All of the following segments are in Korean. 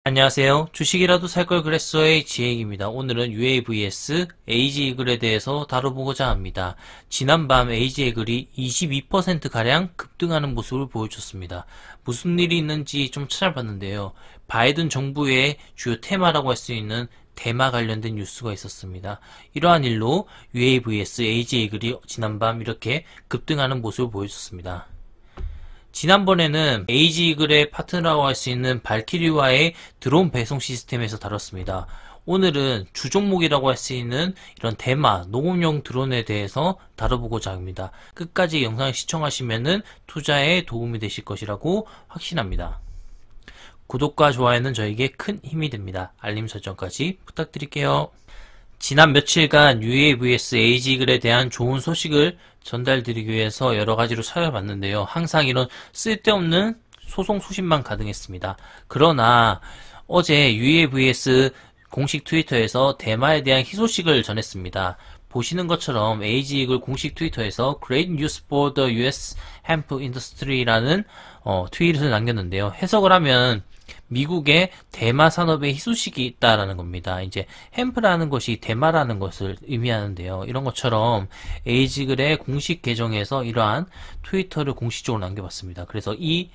안녕하세요. 주식이라도 살 걸 그랬어의 지혜익입니다. 오늘은 UAVS AG이글에 대해서 다뤄보고자 합니다. 지난밤 AG이글이 22%가량 급등하는 모습을 보여줬습니다. 무슨 일이 있는지 좀 찾아봤는데요. 바이든 정부의 주요 테마라고 할 수 있는 대마 관련된 뉴스가 있었습니다. 이러한 일로 UAVS AG이글이 지난밤 이렇게 급등하는 모습을 보여줬습니다. 지난번에는 에이지이글의 파트너라고 할 수 있는 발키리와의 드론 배송 시스템에서 다뤘습니다. 오늘은 주종목이라고 할 수 있는 이런 대마, 농업용 드론에 대해서 다뤄보고자 합니다. 끝까지 영상을 시청하시면 투자에 도움이 되실 것이라고 확신합니다. 구독과 좋아요는 저에게 큰 힘이 됩니다. 알림 설정까지 부탁드릴게요. 지난 며칠간 UAVS AG이글에 대한 좋은 소식을 전달드리기 위해서 여러가지로 찾아봤는데요. 항상 이런 쓸데없는 소송 수신만 가능했습니다. 그러나 어제 UAVS 공식 트위터에서 대마에 대한 희소식을 전했습니다. 보시는 것처럼 AG이글 공식 트위터에서 Great News for the US Hemp Industry라는 트윗을 남겼는데요. 해석을 하면 미국의 대마 산업에 희소식이 있다라는 겁니다. 이제 햄프라는 것이 대마라는 것을 의미하는데요. 이런 것처럼 에이지글의 공식 계정에서 이러한 트위터를 공식적으로 남겨봤습니다. 그래서 이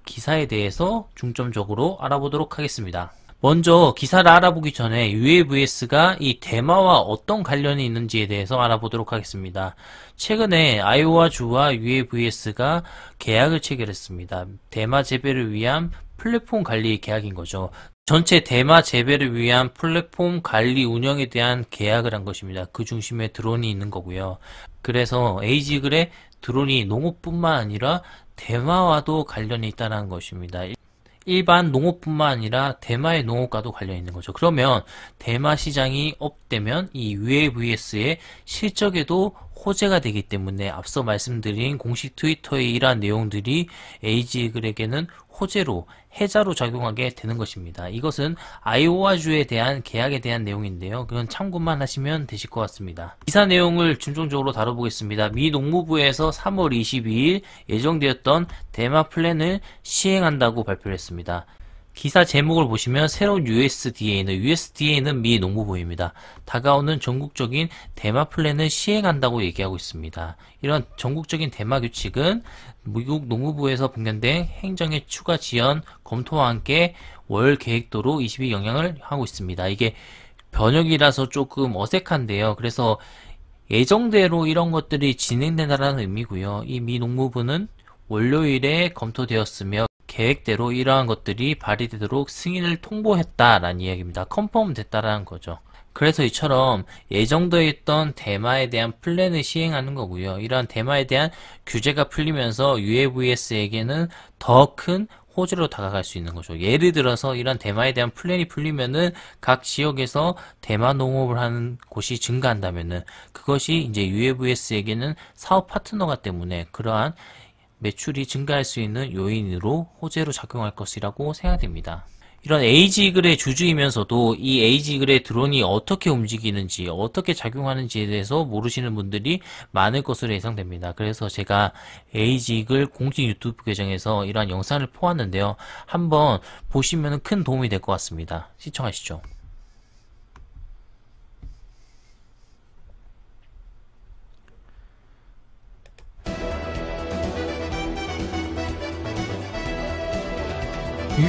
기사에 대해서 중점적으로 알아보도록 하겠습니다. 먼저 기사를 알아보기 전에 UAVS가 이 대마와 어떤 관련이 있는지에 대해서 알아보도록 하겠습니다. 최근에 아이오와주와 UAVS가 계약을 체결했습니다. 대마 재배를 위한 플랫폼 관리 계약인 거죠. 전체 대마 재배를 위한 플랫폼 관리 운영에 대한 계약을 한 것입니다. 그 중심에 드론이 있는 거고요. 그래서 에이지글의 드론이 농업뿐만 아니라 대마와도 관련이 있다는 것입니다. 일반 농업뿐만 아니라 대마의 농업과도 관련 있는 거죠. 그러면 대마 시장이 업되면 이 UAVS의 실적에도 호재가 되기 때문에 앞서 말씀드린 공식 트위터의 이러한 내용들이 에이지글에게는 호재로 해자로 작용하게 되는 것입니다. 이것은 아이오와주에 대한 계약에 대한 내용인데요. 그건 참고만 하시면 되실 것 같습니다. 기사 내용을 중점적으로 다뤄보겠습니다. 미 농무부에서 3월 22일 예정되었던 대마 플랜을 시행한다고 발표를 했습니다. 기사 제목을 보시면 새로운 USDA는 미 농무부입니다. 다가오는 전국적인 대마 플랜을 시행한다고 얘기하고 있습니다. 이런 전국적인 대마 규칙은 미국 농무부에서 분견된 행정의 추가 지연 검토와 함께 월 계획도로 20일 영향을 하고 있습니다. 이게 번역이라서 조금 어색한데요. 그래서 예정대로 이런 것들이 진행된다는 의미고요. 이 미 농무부는 월요일에 검토되었으며 계획대로 이러한 것들이 발의되도록 승인을 통보했다라는 이야기입니다. 컨펌 됐다라는 거죠. 그래서 이처럼 예정되어 있던 대마에 대한 플랜을 시행하는 거고요. 이러한 대마에 대한 규제가 풀리면서 UAVS에게는 더 큰 호재로 다가갈 수 있는 거죠. 예를 들어서 이런 대마에 대한 플랜이 풀리면은 각 지역에서 대마 농업을 하는 곳이 증가한다면은 그것이 이제 UAVS에게는 사업 파트너가 때문에 그러한 매출이 증가할 수 있는 요인으로 호재로 작용할 것이라고 생각됩니다. 이런 에이지이글의 주주이면서도 이 에이지이글의 드론이 어떻게 움직이는지 어떻게 작용하는지에 대해서 모르시는 분들이 많을 것으로 예상됩니다. 그래서 제가 에이지이글 공식 유튜브 계정에서 이러한 영상을 포함했는데요. 한번 보시면 큰 도움이 될 것 같습니다. 시청하시죠.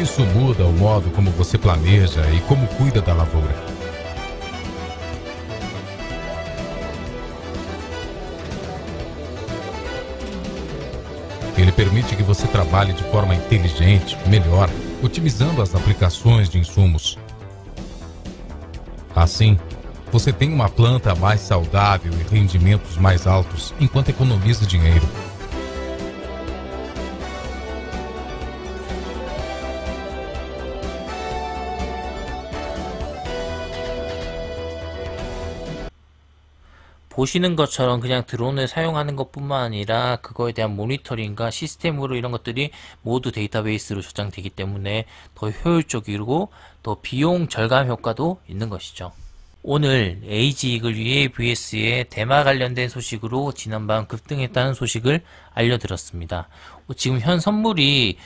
Isso muda o modo como você planeja e como cuida da lavoura. Ele permite que você trabalhe de forma inteligente, melhor, otimizando as aplicações de insumos. Assim, você tem uma planta mais saudável e rendimentos mais altos, enquanto economiza dinheiro. 보시는 것처럼 그냥 드론을 사용하는 것뿐만 아니라 그거에 대한 모니터링과 시스템으로 이런 것들이 모두 데이터베이스로 저장되기 때문에 더 효율적이고 더 비용 절감 효과도 있는 것이죠. 오늘 에이지 이글 UAVS의 대마 관련된 소식으로 지난밤 급등했다는 소식을 알려드렸습니다. 지금 현 선물이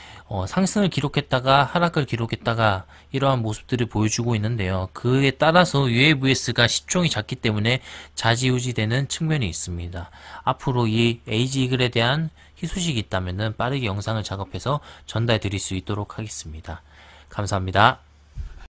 상승을 기록했다가 하락을 기록했다가 이러한 모습들을 보여주고 있는데요. 그에 따라서 UAVS가 시총이 작기 때문에 좌지우지되는 측면이 있습니다. 앞으로 이 에이지 이글에 대한 희소식이 있다면 빠르게 영상을 작업해서 전달 드릴 수 있도록 하겠습니다. 감사합니다.